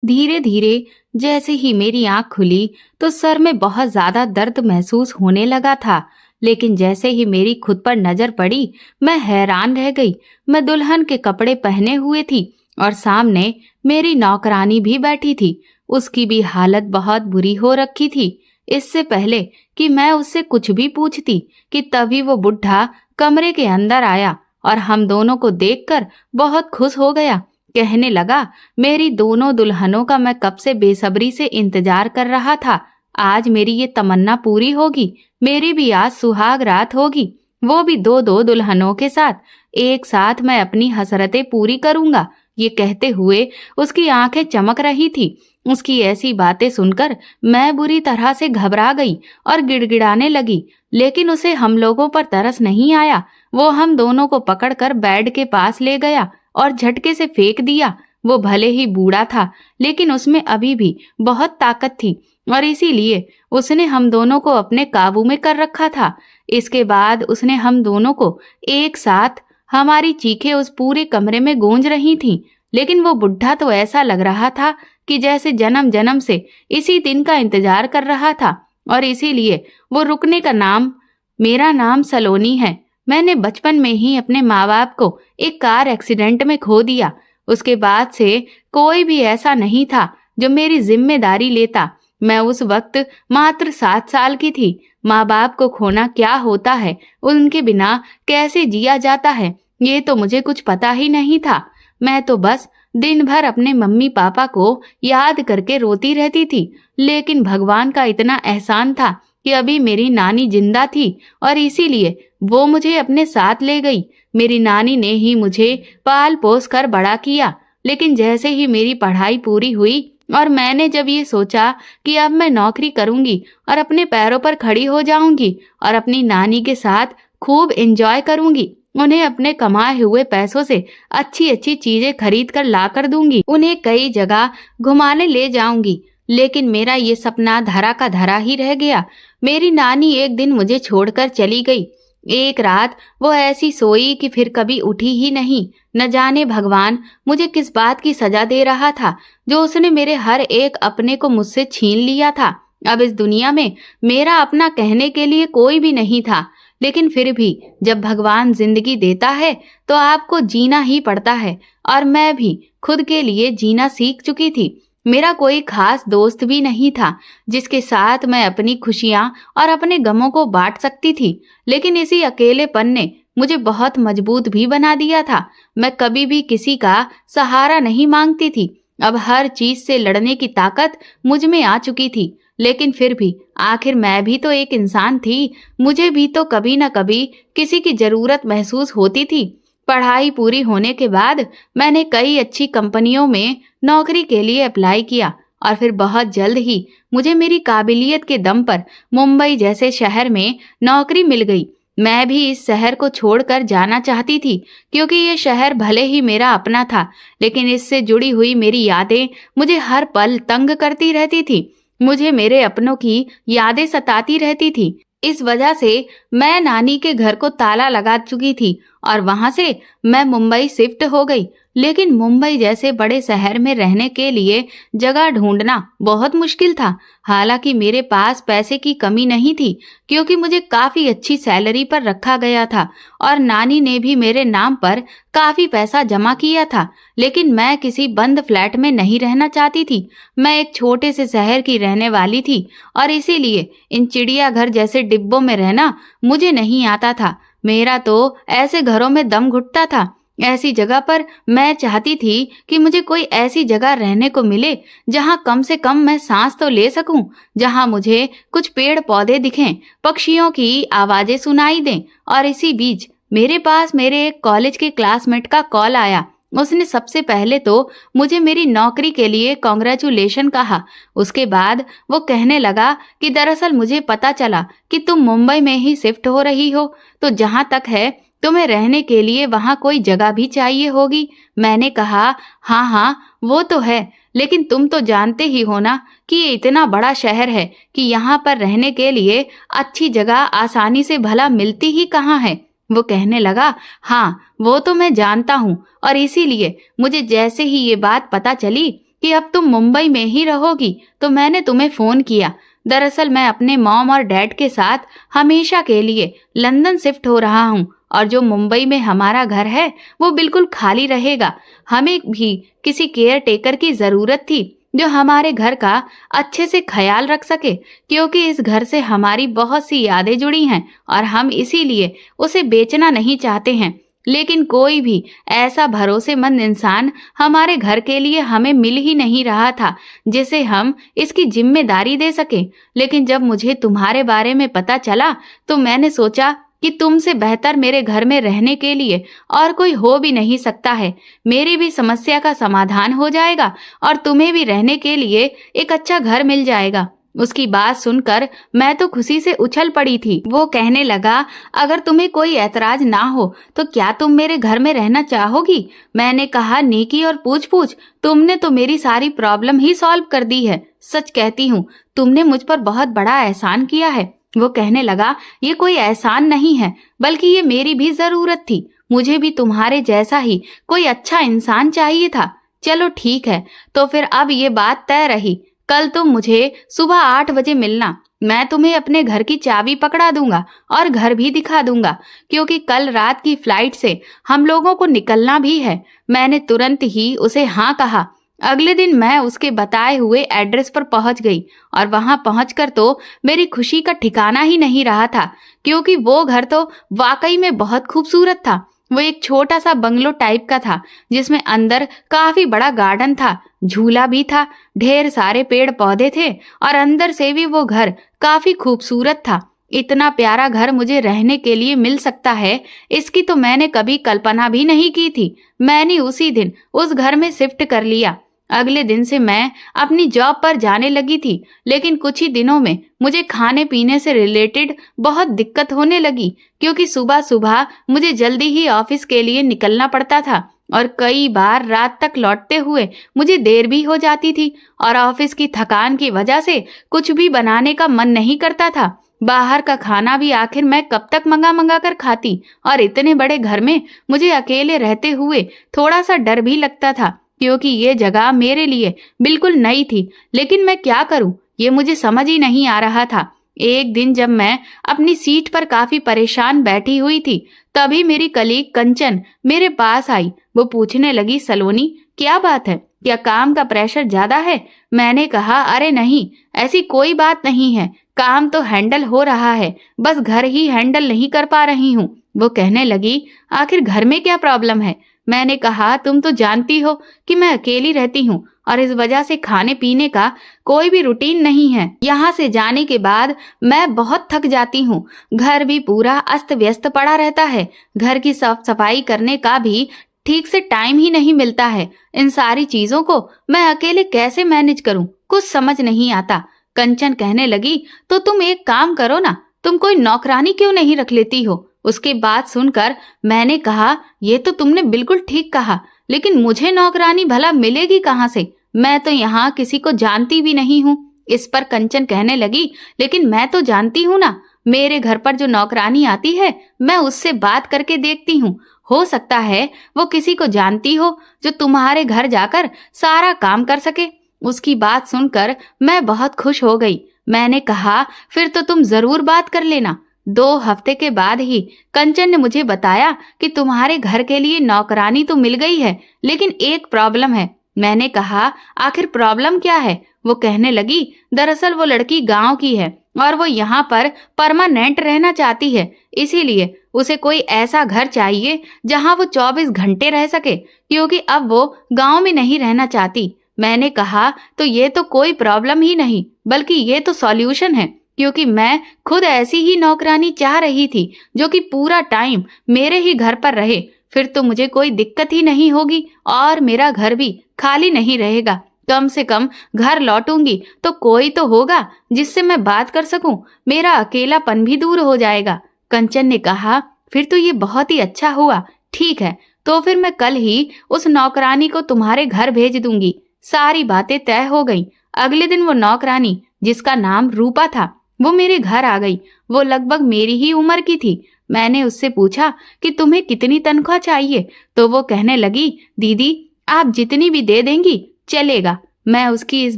धीरे धीरे जैसे ही मेरी आंख खुली तो सर में बहुत ज्यादा दर्द महसूस होने लगा था। लेकिन जैसे ही मेरी खुद पर नजर पड़ी, मैं हैरान रह गई। मैं दुल्हन के कपड़े पहने हुए थी और सामने मेरी नौकरानी भी बैठी थी। उसकी भी हालत बहुत बुरी हो रखी थी। इससे पहले कि मैं उससे कुछ भी पूछती कि तभी वो बुढ़ा कमरे के अंदर आया और हम दोनों को देखकर बहुत खुश हो गया। कहने लगा, मेरी दोनों दुल्हनों का मैं कब से बेसब्री से इंतजार कर रहा था। आज मेरी ये तमन्ना पूरी होगी। मेरी भी आज सुहाग रात होगी, वो भी दो दो दुल्हनों के साथ। एक साथ मैं अपनी हसरतें पूरी करूंगा। ये कहते हुए उसकी आंखें चमक रही थी। उसकी ऐसी बातें सुनकर मैं बुरी तरह से घबरा गई और गिड़गिड़ाने लगी। लेकिन उसे हम लोगों पर तरस नहीं आया। वो हम दोनों को पकड़कर बेड के पास ले गया और झटके से फेंक दिया। वो भले ही बूढ़ा था, लेकिन उसमें अभी भी बहुत ताकत थी और इसीलिए उसने हम दोनों को अपने काबू में कर रखा था। इसके बाद उसने हम दोनों को एक साथ, हमारी चीखें उस पूरे कमरे में गूंज रही थीं। लेकिन वो बुढ़ा तो ऐसा लग रहा था कि जैसे जन्म जन्म से इसी दिन का इंतजार कर रहा था और इसीलिए वो रुकने का नाम। मेरा नाम सलोनी है। मैंने बचपन में ही अपने माँ बाप को एक कार एक्सीडेंट में खो दिया। उसके बाद से कोई भी ऐसा नहीं था जो मेरी जिम्मेदारी लेता। मैं उस वक्त मात्र 7 साल की थी। माँ बाप को खोना क्या होता है, उनके बिना कैसे जिया जाता है, ये तो मुझे कुछ पता ही नहीं था। मैं तो बस दिन भर अपने मम्मी पापा को याद करके रोती रहती थी। लेकिन भगवान का इतना एहसान था कि अभी मेरी नानी जिंदा थी और इसीलिए वो मुझे अपने साथ ले गई। मेरी नानी ने ही मुझे पाल पोस कर बड़ा किया। लेकिन जैसे ही मेरी पढ़ाई पूरी हुई और मैंने जब ये सोचा कि अब मैं नौकरी करूंगी और अपने पैरों पर खड़ी हो जाऊंगी और अपनी नानी के साथ खूब एंजॉय करूंगी, उन्हें अपने कमाए हुए पैसों से अच्छी अच्छी चीजें खरीद कर ला कर दूंगी, उन्हें कई जगह घुमाने ले जाऊंगी। लेकिन मेरा ये सपना धरा का धरा ही रह गया। मेरी नानी एक दिन मुझे छोड़कर चली गई। एक रात वो ऐसी सोई कि फिर कभी उठी ही नहीं। न जाने भगवान मुझे किस बात की सजा दे रहा था, जो उसने मेरे हर एक अपने को मुझसे छीन लिया था। अब इस दुनिया में मेरा अपना कहने के लिए कोई भी नहीं था। लेकिन फिर भी जब भगवान जिंदगी देता है तो आपको जीना ही पड़ता है। और मैं भी खुद के लिए जीना सीख चुकी थी। मेरा कोई खास दोस्त भी नहीं था जिसके साथ मैं अपनी खुशियां और अपने गमों को बांट सकती थी। लेकिन इसी अकेलेपन ने मुझे बहुत मजबूत भी बना दिया था। मैं कभी भी किसी का सहारा नहीं मांगती थी। अब हर चीज से लड़ने की ताकत मुझ में आ चुकी थी। लेकिन फिर भी आखिर मैं भी तो एक इंसान थी। मुझे भी तो कभी न कभी किसी की जरूरत महसूस होती थी। पढ़ाई पूरी होने के बाद मैंने कई अच्छी कंपनियों में नौकरी के लिए अप्लाई किया और फिर बहुत जल्द ही मुझे मेरी काबिलियत के दम पर मुंबई जैसे शहर में नौकरी मिल गई। मैं भी इस शहर को छोड़कर जाना चाहती थी, क्योंकि ये शहर भले ही मेरा अपना था, लेकिन इससे जुड़ी हुई मेरी यादें मुझे हर पल तंग करती रहती थी। मुझे मेरे अपनों की यादें सताती रहती थी। इस वजह से मैं नानी के घर को ताला लगा चुकी थी और वहां से मैं मुंबई शिफ्ट हो गई। लेकिन मुंबई जैसे बड़े शहर में रहने के लिए जगह ढूंढना बहुत मुश्किल था। हालांकि मेरे पास पैसे की कमी नहीं थी, क्योंकि मुझे काफी अच्छी सैलरी पर रखा गया था और नानी ने भी मेरे नाम पर काफी पैसा जमा किया था। लेकिन मैं किसी बंद फ्लैट में नहीं रहना चाहती थी। मैं एक छोटे से शहर की रहने वाली थी और इसीलिए इन चिड़ियाघर जैसे डिब्बों में रहना मुझे नहीं आता था। मेरा तो ऐसे घरों में दम घुटता था। ऐसी जगह पर मैं चाहती थी कि मुझे कोई ऐसी जगह रहने को मिले जहां कम से कम मैं सांस तो ले सकूं, जहां मुझे कुछ पेड़ पौधे दिखें, पक्षियों की आवाजें सुनाई दें। और इसी बीच मेरे पास मेरे एक कॉलेज के क्लासमेट का कॉल आया। उसने सबसे पहले तो मुझे मेरी नौकरी के लिए कॉन्ग्रेचुलेशन कहा। उसके बाद वो कहने लगा कि दरअसल मुझे पता चला कि तुम मुंबई में ही शिफ्ट हो रही हो, तो जहां तक है तुम्हें रहने के लिए वहां कोई जगह भी चाहिए होगी। मैंने कहा, हाँ हाँ वो तो है, लेकिन तुम तो जानते ही हो ना कि ये इतना बड़ा शहर है कि यहाँ पर रहने के लिए अच्छी जगह आसानी से भला मिलती ही कहाँ है। वो कहने लगा, हाँ वो तो मैं जानता हूँ, और इसीलिए मुझे जैसे ही ये बात पता चली कि अब तुम मुंबई में ही रहोगी तो मैंने तुम्हें फोन किया। दरअसल मैं अपने मॉम और डैड के साथ हमेशा के लिए लंदन शिफ्ट हो रहा हूँ और जो मुंबई में हमारा घर है वो बिल्कुल खाली रहेगा। हमें भी किसी केयर टेकर की जरूरत थी जो हमारे घर का अच्छे से ख्याल रख सके, क्योंकि इस घर से हमारी बहुत सी यादें जुड़ी हैं और हम इसीलिए उसे बेचना नहीं चाहते हैं। लेकिन कोई भी ऐसा भरोसेमंद इंसान हमारे घर के लिए हमें मिल ही नहीं रहा था जिसे हम इसकी जिम्मेदारी दे सके। लेकिन जब मुझे तुम्हारे बारे में पता चला तो मैंने सोचा कि तुमसे बेहतर मेरे घर में रहने के लिए और कोई हो भी नहीं सकता है। मेरी भी समस्या का समाधान हो जाएगा और तुम्हें भी रहने के लिए एक अच्छा घर मिल जाएगा। उसकी बात सुनकर मैं तो खुशी से उछल पड़ी थी। वो कहने लगा, अगर तुम्हें कोई ऐतराज ना हो तो क्या तुम मेरे घर में रहना चाहोगी? मैंने कहा, नेकी और पूछ पूछ, तुमने तो मेरी सारी प्रॉब्लम ही सॉल्व कर दी है। सच कहती हूँ, तुमने मुझ पर बहुत बड़ा एहसान किया है। वो कहने लगा, ये कोई एहसान नहीं है बल्कि ये मेरी भी जरूरत थी। मुझे भी तुम्हारे जैसा ही कोई अच्छा इंसान चाहिए था। चलो ठीक है, तो फिर अब ये बात तय रही। कल तुम मुझे सुबह 8 बजे मिलना। मैं तुम्हें अपने घर की चाबी पकड़ा दूंगा और घर भी दिखा दूंगा, क्योंकि कल रात की फ्लाइट से हम लोगों को निकलना भी है। मैंने तुरंत ही उसे हाँ कहा। अगले दिन मैं उसके बताए हुए एड्रेस पर पहुंच गई और वहां पहुंचकर तो मेरी खुशी का ठिकाना ही नहीं रहा था, क्योंकि वो घर तो वाकई में बहुत खूबसूरत था। वो एक छोटा सा बंगलो टाइप का था जिसमें अंदर काफी बड़ा गार्डन था, झूला भी था, ढेर सारे पेड़ पौधे थे और अंदर से भी वो घर काफी खूबसूरत था। इतना प्यारा घर मुझे रहने के लिए मिल सकता है, इसकी तो मैंने कभी कल्पना भी नहीं की थी। मैंने उसी दिन उस घर में शिफ्ट कर लिया। अगले दिन से मैं अपनी जॉब पर जाने लगी थी, लेकिन कुछ ही दिनों में मुझे खाने पीने से रिलेटेड बहुत दिक्कत होने लगी, क्योंकि सुबह सुबह मुझे जल्दी ही ऑफिस के लिए निकलना पड़ता था और कई बार रात तक लौटते हुए मुझे देर भी हो जाती थी और ऑफिस की थकान की वजह से कुछ भी बनाने का मन नहीं करता था। बाहर का खाना भी आखिर मैं कब तक मंगा मंगा कर खाती, और इतने बड़े घर में मुझे अकेले रहते हुए थोड़ा सा डर भी लगता था, क्योंकि ये जगह मेरे लिए बिल्कुल नई थी। लेकिन मैं क्या करूं, ये मुझे समझ ही नहीं आ रहा था। एक दिन जब मैं अपनी सीट पर काफी परेशान बैठी हुई थी, तभी मेरी कलीग कंचन मेरे पास आई। वो पूछने लगी, सलोनी क्या बात है, क्या काम का प्रेशर ज्यादा है? मैंने कहा, अरे नहीं, ऐसी कोई बात नहीं है, काम तो हैंडल हो रहा है, बस घर ही हैंडल नहीं कर पा रही हूँ। वो कहने लगी, आखिर घर में क्या प्रॉब्लम है? मैंने कहा, तुम तो जानती हो कि मैं अकेली रहती हूँ और इस वजह से खाने पीने का कोई भी रूटीन नहीं है। यहाँ से जाने के बाद मैं बहुत थक जाती हूँ। घर भी पूरा अस्त व्यस्त पड़ा रहता है। घर की साफ सफाई करने का भी ठीक से टाइम ही नहीं मिलता है। इन सारी चीजों को मैं अकेले कैसे मैनेज करूँ, कुछ समझ नहीं आता। कंचन कहने लगी, तो तुम एक काम करो ना, तुम कोई नौकरानी क्यों नहीं रख लेती हो? उसके बात सुनकर मैंने कहा, ये तो तुमने बिल्कुल ठीक कहा, लेकिन मुझे नौकरानी भला मिलेगी कहाँ से? मैं तो यहाँ किसी को जानती भी नहीं हूँ। इस पर कंचन कहने लगी, लेकिन मैं तो जानती हूँ ना, मेरे घर पर जो नौकरानी आती है मैं उससे बात करके देखती हूँ। हो सकता है वो किसी को जानती हो जो तुम्हारे घर जाकर सारा काम कर सके। उसकी बात सुनकर मैं बहुत खुश हो गई। मैंने कहा, फिर तो तुम जरूर बात कर लेना। 2 हफ्ते के बाद ही कंचन ने मुझे बताया कि तुम्हारे घर के लिए नौकरानी तो मिल गई है, लेकिन एक प्रॉब्लम है। मैंने कहा, आखिर प्रॉब्लम क्या है? वो कहने लगी, दरअसल वो लड़की गांव की है और वो यहाँ पर परमानेंट रहना चाहती है, इसीलिए उसे कोई ऐसा घर चाहिए जहाँ वो 24 घंटे रह सके, क्योंकि अब वो गांव में नहीं रहना चाहती। मैंने कहा, तो ये तो कोई प्रॉब्लम ही नहीं, बल्कि ये तो सॉल्यूशन है, क्योंकि मैं खुद ऐसी ही नौकरानी चाह रही थी जो कि पूरा टाइम मेरे ही घर पर रहे। फिर तो मुझे कोई दिक्कत ही नहीं होगी और मेरा घर भी खाली नहीं रहेगा। कम से कम घर लौटूंगी तो कोई तो होगा जिससे मैं बात कर सकूं, मेरा अकेलापन भी दूर हो जाएगा। कंचन ने कहा, फिर तो ये बहुत ही अच्छा हुआ। ठीक है, तो फिर मैं कल ही उस नौकरानी को तुम्हारे घर भेज दूंगी। सारी बातें तय हो गईं। अगले दिन वो नौकरानी, जिसका नाम रूपा था, वो मेरे घर आ गई। वो लगभग मेरी ही उम्र की थी। मैंने उससे पूछा कि तुम्हें कितनी तनख्वाह चाहिए, तो वो कहने लगी, दीदी आप जितनी भी दे देंगी चलेगा, मैं उसकी इस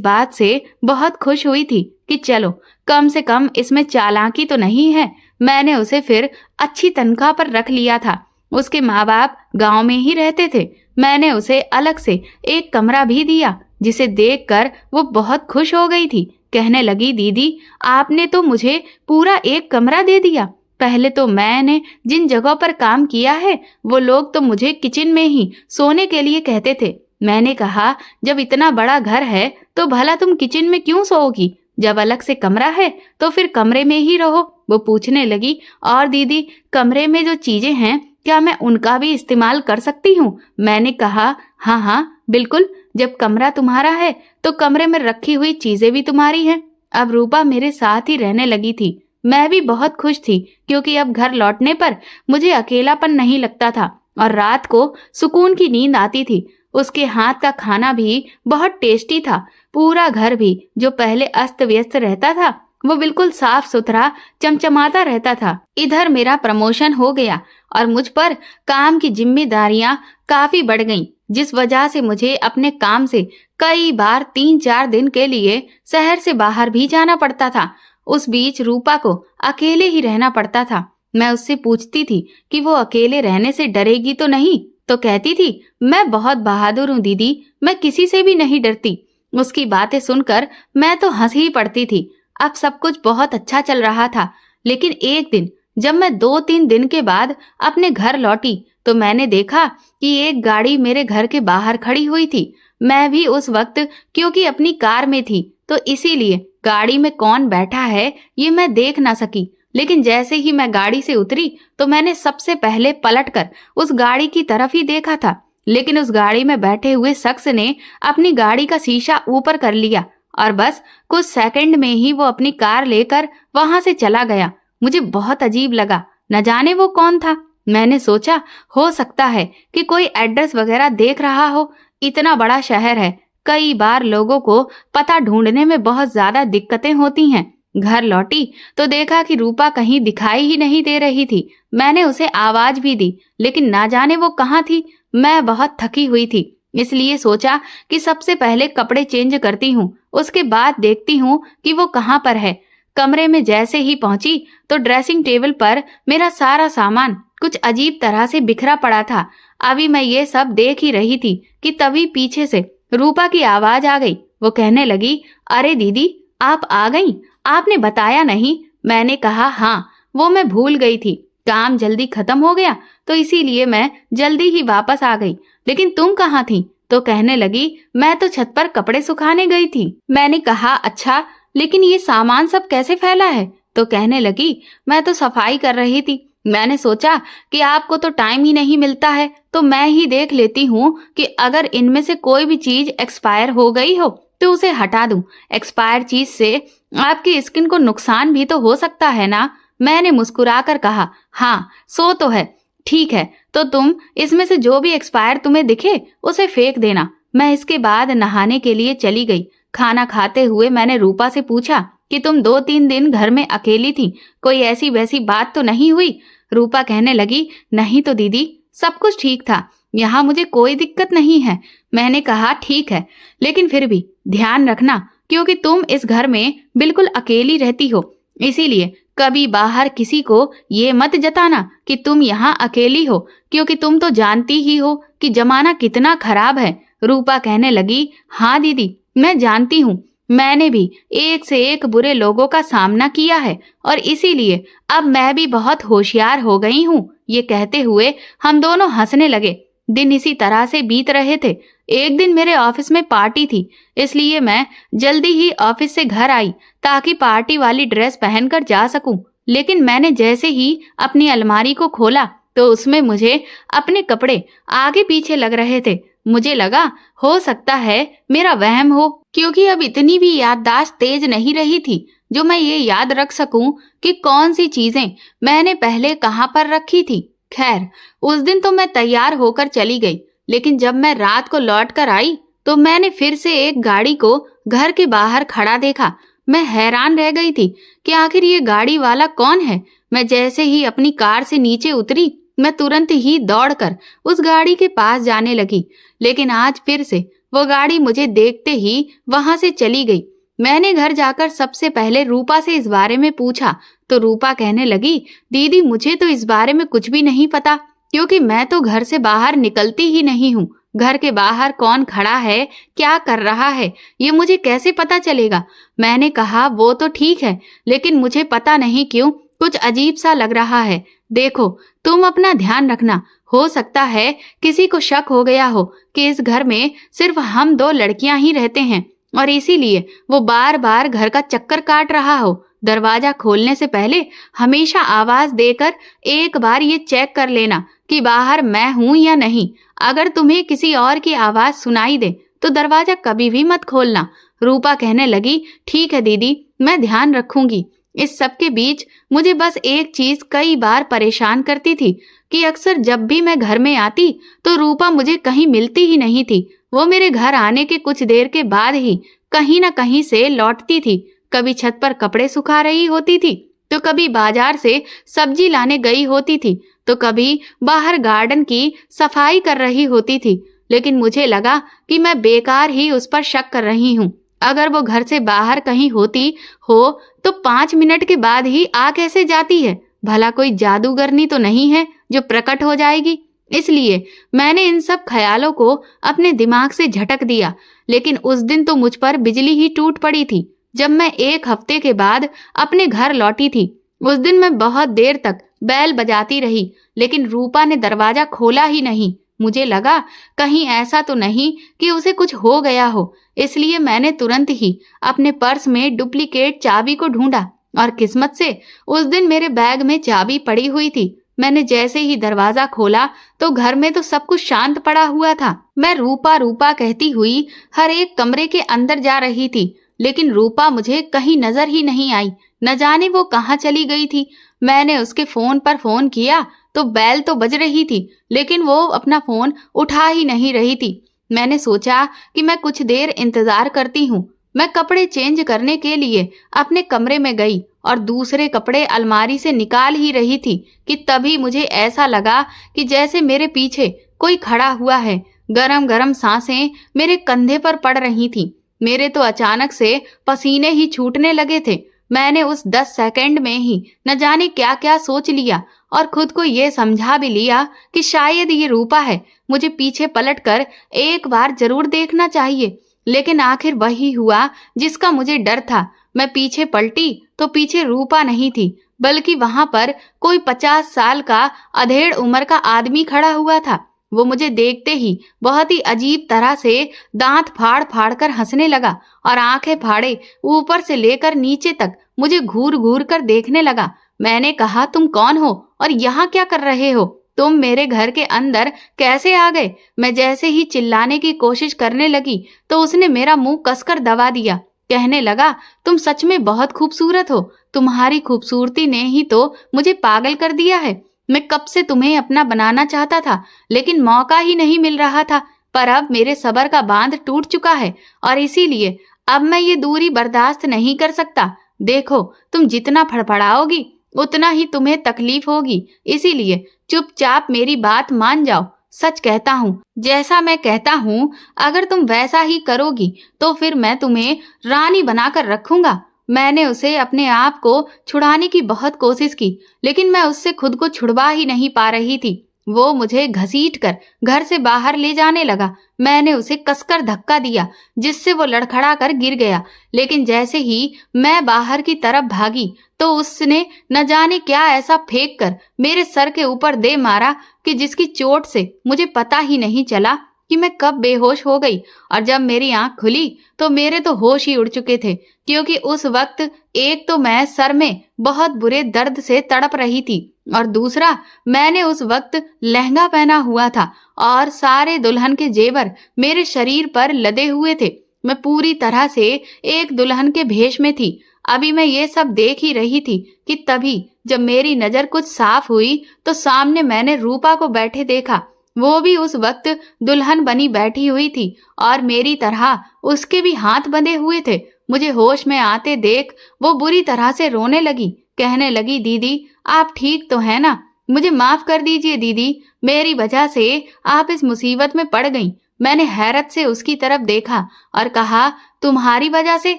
बात से बहुत खुश हुई थी कि चलो कम से कम इसमें चालाकी तो नहीं है। मैंने उसे फिर अच्छी तनख्वाह पर रख लिया था। उसके माँ बाप गांव में ही रहते थे। मैंने उसे अलग से एक कमरा भी दिया, जिसे देखकर वो बहुत खुश हो गई थी। कहने लगी, दीदी आपने तो मुझे पूरा एक कमरा दे दिया। पहले तो मैंने जिन जगहों पर काम किया है वो लोग तो मुझे किचन में ही सोने के लिए कहते थे। मैंने कहा, जब इतना बड़ा घर है तो भला तुम किचन में क्यों सोओगी? जब अलग से कमरा है तो फिर कमरे में ही रहो। वो पूछने लगी, और दीदी कमरे में जो चीजें हैं क्या मैं उनका भी इस्तेमाल कर सकती हूँ? मैंने कहा, हाँ हाँ बिल्कुल, जब कमरा तुम्हारा है तो कमरे में रखी हुई चीजें भी तुम्हारी हैं। अब रूपा मेरे साथ ही रहने लगी थी। मैं भी बहुत खुश थी, क्योंकि अब घर लौटने पर मुझे अकेलापन नहीं लगता था और रात को सुकून की नींद आती थी। उसके हाथ का खाना भी बहुत टेस्टी था। पूरा घर भी जो पहले अस्त व्यस्त रहता था वो बिल्कुल साफ सुथरा चमचमाता रहता था। इधर मेरा प्रमोशन हो गया और मुझ पर काम की जिम्मेदारियां काफी बढ़ गईं, जिस वजह से मुझे अपने काम से कई बार 3-4 दिन के लिए शहर से बाहर भी जाना पड़ता था। उस बीच रूपा को अकेले ही रहना पड़ता था। मैं उससे पूछती थी कि वो अकेले रहने से डरेगी तो नहीं, तो कहती थी, मैं बहुत बहादुर हूँ दीदी, मैं किसी से भी नहीं डरती। उसकी बातें सुनकर मैं तो हंस ही पड़ती थी। अब सब कुछ बहुत अच्छा चल रहा था, लेकिन एक दिन जब मैं 2-3 दिन के बाद अपने घर लौटी तो मैंने देखा कि एक गाड़ी मेरे घर के बाहर खड़ी हुई थी। मैं भी उस वक्त क्योंकि अपनी कार में थी तो इसीलिए गाड़ी में कौन बैठा है ये मैं देख ना सकी। लेकिन जैसे ही मैं गाड़ी से उतरी तो मैंने सबसे पहले पलटकर उस गाड़ी की तरफ ही देखा था, लेकिन उस गाड़ी में बैठे हुए शख्स ने अपनी गाड़ी का शीशा ऊपर कर लिया और बस कुछ सेकंड में ही वो अपनी कार लेकर वहां से चला गया। मुझे बहुत अजीब लगा, न जाने वो कौन था। मैंने सोचा हो सकता है कि कोई एड्रेस वगैरह देख रहा हो। इतना बड़ा शहर है, कई बार लोगों को पता ढूंढने में बहुत ज्यादा दिक्कतें होती हैं। घर लौटी तो देखा कि रूपा कहीं दिखाई ही नहीं दे रही थी। मैंने उसे आवाज भी दी, लेकिन ना जाने वो कहाँ थी। मैं बहुत थकी हुई थी, इसलिए सोचा कि सबसे पहले कपड़े चेंज करती हूँ, उसके बाद देखती हूँ कि वो कहाँ पर है। कमरे में जैसे ही पहुंची तो ड्रेसिंग टेबल पर मेरा सारा सामान कुछ अजीब तरह से बिखरा पड़ा था। अभी मैं ये सब देख ही रही थी कि तभी पीछे से रूपा की आवाज आ गई। वो कहने लगी, अरे दीदी आप आ गईं, आपने बताया नहीं। मैंने कहा, हाँ वो मैं भूल गई थी, काम जल्दी खत्म हो गया तो इसीलिए मैं जल्दी ही वापस आ गई। लेकिन तुम कहाँ थी? तो कहने लगी, मैं तो छत पर कपड़े सुखाने गई थी। मैंने कहा, अच्छा लेकिन ये सामान सब कैसे फैला है? तो कहने लगी, मैं तो सफाई कर रही थी। मैंने सोचा कि आपको तो टाइम ही नहीं मिलता है तो मैं ही देख लेती हूँ कि अगर इनमें से कोई भी चीज एक्सपायर हो गई हो तो उसे हटा दूं। एक्सपायर चीज से आपकी स्किन को नुकसान भी तो हो सकता है ना। मैंने मुस्कुराकर कहा, हाँ सो तो है। ठीक है, तो तुम इसमें से जो भी एक्सपायर तुम्हें दिखे उसे फेंक देना। मैं इसके बाद नहाने के लिए चली गई। खाना खाते हुए मैंने रूपा से पूछा कि तुम 2-3 दिन घर में अकेली थी, कोई ऐसी वैसी बात तो नहीं हुई? रूपा कहने लगी, नहीं तो दीदी सब कुछ ठीक था, यहाँ मुझे कोई दिक्कत नहीं है। मैंने कहा, ठीक है, लेकिन फिर भी ध्यान रखना, क्योंकि तुम इस घर में बिल्कुल अकेली रहती हो, इसीलिए कभी बाहर किसी को ये मत जताना कि तुम यहाँ अकेली हो, क्योंकि तुम तो जानती ही हो कि जमाना कितना खराब है। रूपा कहने लगी, हाँ दीदी मैं जानती हूँ, मैंने भी एक से एक बुरे लोगों का सामना किया है और इसीलिए अब मैं भी बहुत होशियार हो गई हूँ। ये कहते हुए हम दोनों हंसने लगे। दिन इसी तरह से बीत रहे थे। एक दिन मेरे ऑफिस में पार्टी थी, इसलिए मैं जल्दी ही ऑफिस से घर आई ताकि पार्टी वाली ड्रेस पहनकर जा सकूं। लेकिन मैंने जैसे ही अपनी अलमारी को खोला तो उसमें मुझे अपने कपड़े आगे पीछे लग रहे थे। मुझे लगा हो सकता है मेरा वहम हो, क्योंकि अब इतनी भी याददाश्त तेज नहीं रही थी जो मैं ये याद रख सकूं कि कौन सी चीजें मैंने पहले कहां पर रखी थी। खैर उस दिन तो मैं तैयार होकर चली गई, लेकिन जब मैं रात को लौट कर आई तो मैंने फिर से एक गाड़ी को घर के बाहर खड़ा देखा। मैं हैरान रह गई थी कि आखिर ये गाड़ी वाला कौन है। मैं जैसे ही अपनी कार से नीचे उतरी मैं तुरंत ही दौड़कर उस गाड़ी के पास जाने लगी, लेकिन आज फिर से वो गाड़ी मुझे देखते ही वहां से चली गई। मैंने घर जाकर सबसे पहले रूपा से इस बारे में पूछा तो रूपा कहने लगी, दीदी मुझे तो इस बारे में कुछ भी नहीं पता, क्योंकि मैं तो घर से बाहर निकलती ही नहीं हूँ। घर के बाहर कौन खड़ा है, क्या कर रहा है, ये मुझे कैसे पता चलेगा। मैंने कहा वो तो ठीक है, लेकिन मुझे पता नहीं क्यों कुछ अजीब सा लग रहा है। देखो तुम अपना ध्यान रखना, हो सकता है किसी को शक हो गया हो कि इस घर में सिर्फ हम दो लड़कियां ही रहते हैं और इसीलिए वो बार बार घर का चक्कर काट रहा हो। दरवाजा खोलने से पहले हमेशा आवाज देकर एक बार ये चेक कर लेना कि बाहर मैं हूं या नहीं। अगर तुम्हें किसी और की आवाज सुनाई दे तो दरवाजा कभी भी मत खोलना। रूपा कहने लगी, ठीक है दीदी, मैं ध्यान रखूंगी। इस सब के बीच मुझे बस एक चीज कई बार परेशान करती थी कि अक्सर जब भी मैं घर में आती तो रूपा मुझे कहीं मिलती ही नहीं थी। वो मेरे घर आने के कुछ देर के बाद ही कहीं न कहीं से लौटती थी। कभी छत पर कपड़े सुखा रही होती थी, तो कभी बाजार से सब्जी लाने गई होती थी, तो कभी बाहर गार्डन की सफाई कर रही होती थी। लेकिन मुझे लगा कि मैं बेकार ही उस पर शक कर रही हूँ। अगर वो घर से बाहर कहीं होती हो तो 5 मिनट के बाद ही आ कैसे जाती है? भला कोई जादूगरनी तो नहीं है जो प्रकट हो जाएगी? इसलिए मैंने इन सब ख्यालों को अपने दिमाग से झटक दिया। लेकिन उस दिन तो मुझ पर बिजली ही टूट पड़ी थी। जब मैं 1 हफ्ते के बाद अपने घर लौटी थी, उस दिन मैं बहुत देर तक बैल बजाती रही, लेकिन रूपा ने दरवाजा खोला ही नहीं। मुझे लगा कहीं ऐसा तो नहीं कि उसे कुछ हो गया हो, इसलिए मैंने तुरंत ही अपने पर्स में डुप्लीकेट चाबी को ढूंढा और किस्मत से उस दिन मेरे बैग में चाबी पड़ी हुई थी। मैंने जैसे ही दरवाजा खोला तो घर में तो सब कुछ शांत पड़ा हुआ था। मैं रूपा रूपा कहती हुई हर एक कमरे के अंदर जा रही थी, लेकिन रूपा मुझे कहीं नजर ही नहीं आई। न जाने वो कहाँ चली गई थी। मैंने उसके फोन पर फोन किया तो बेल तो बज रही थी, लेकिन वो अपना फोन उठा ही नहीं रही थी। मैंने सोचा कि मैं कुछ देर इंतजार करती हूँ। मैं कपड़े चेंज करने के लिए अपने कमरे में गई और दूसरे कपड़े अलमारी से निकाल ही रही थी कि तभी मुझे ऐसा लगा कि जैसे मेरे पीछे कोई खड़ा हुआ है। गरम गरम सांसें मेरे कंधे पर पड़ रही थीं। मेरे तो अचानक से पसीने ही छूटने लगे थे। मैंने उस 10 सेकंड में ही न जाने क्या क्या सोच लिया और खुद को ये समझा भी लिया कि शायद ये रूपा है। मुझे पीछे पलटकर एक बार जरूर देखना चाहिए। लेकिन आखिर वही हुआ जिसका मुझे डर था। मैं पीछे पलटी तो पीछे रूपा नहीं थी, बल्कि वहां पर कोई 50 साल का अधेड़ उम्र का आदमी खड़ा हुआ था। वो मुझे देखते ही बहुत ही अजीब तरह से दांत फाड़ फाड़ कर हंसने लगा और आंखें फाड़े ऊपर से लेकर नीचे तक मुझे घूर घूर कर देखने लगा। मैंने कहा, तुम कौन हो और यहाँ क्या कर रहे हो? तुम मेरे घर के अंदर कैसे आ गए? मैं जैसे ही चिल्लाने की कोशिश करने लगी तो उसने मेरा मुंह कसकर दबा दिया। कहने लगा, तुम सच में बहुत खूबसूरत हो। तुम्हारी खूबसूरती ने ही तो मुझे पागल कर दिया है। मैं कब से तुम्हें अपना बनाना चाहता था, लेकिन मौका ही नहीं मिल रहा था। पर अब मेरे सब्र का बांध टूट चुका है और इसीलिए अब मैं ये दूरी बर्दाश्त नहीं कर सकता। देखो, तुम जितना फड़फड़ाओगी उतना ही तुम्हें तकलीफ होगी, इसीलिए चुपचाप मेरी बात मान जाओ। सच कहता हूँ, जैसा मैं कहता हूँ अगर तुम वैसा ही करोगी तो फिर मैं तुम्हें रानी बनाकर रखूंगा। मैंने उसे अपने आप को छुड़ाने की बहुत कोशिश की, लेकिन मैं उससे खुद को छुड़वा ही नहीं पा रही थी। वो मुझे घसीटकर घर से बाहर ले जाने लगा। मैंने उसे कसकर धक्का दिया, जिससे वो लड़खड़ा कर गिर गया। लेकिन जैसे ही मैं बाहर की तरफ भागी तो उसने न जाने क्या ऐसा फेंक कर मेरे सर के ऊपर दे मारा कि जिसकी चोट से मुझे पता ही नहीं चला कि मैं कब बेहोश हो गई। और जब मेरी आंख खुली तो मेरे तो होश ही उड़ चुके थे, क्योंकि उस वक्त एक तो मैं सर में बहुत बुरे दर्द से तड़प रही थी और दूसरा मैंने उस वक्त लहंगा पहना हुआ था और सारे दुल्हन के जेवर मेरे शरीर पर लदे हुए थे। मैं पूरी तरह से एक दुल्हन के भेष में थी। अभी मैं ये सब देख ही रही थी कि तभी जब मेरी नजर कुछ साफ हुई तो सामने मैंने रूपा को बैठे देखा। वो भी उस वक्त दुल्हन बनी बैठी हुई थी और मेरी तरह उसके भी हाथ बंधे हुए थे। मुझे होश में आते देख वो बुरी तरह से रोने लगी। कहने लगी, दीदी आप ठीक तो है ना? मुझे माफ कर दीजिए दीदी, मेरी वजह से आप इस मुसीबत में पड़ गईं। मैंने हैरत से उसकी तरफ देखा और कहा, तुम्हारी वजह से?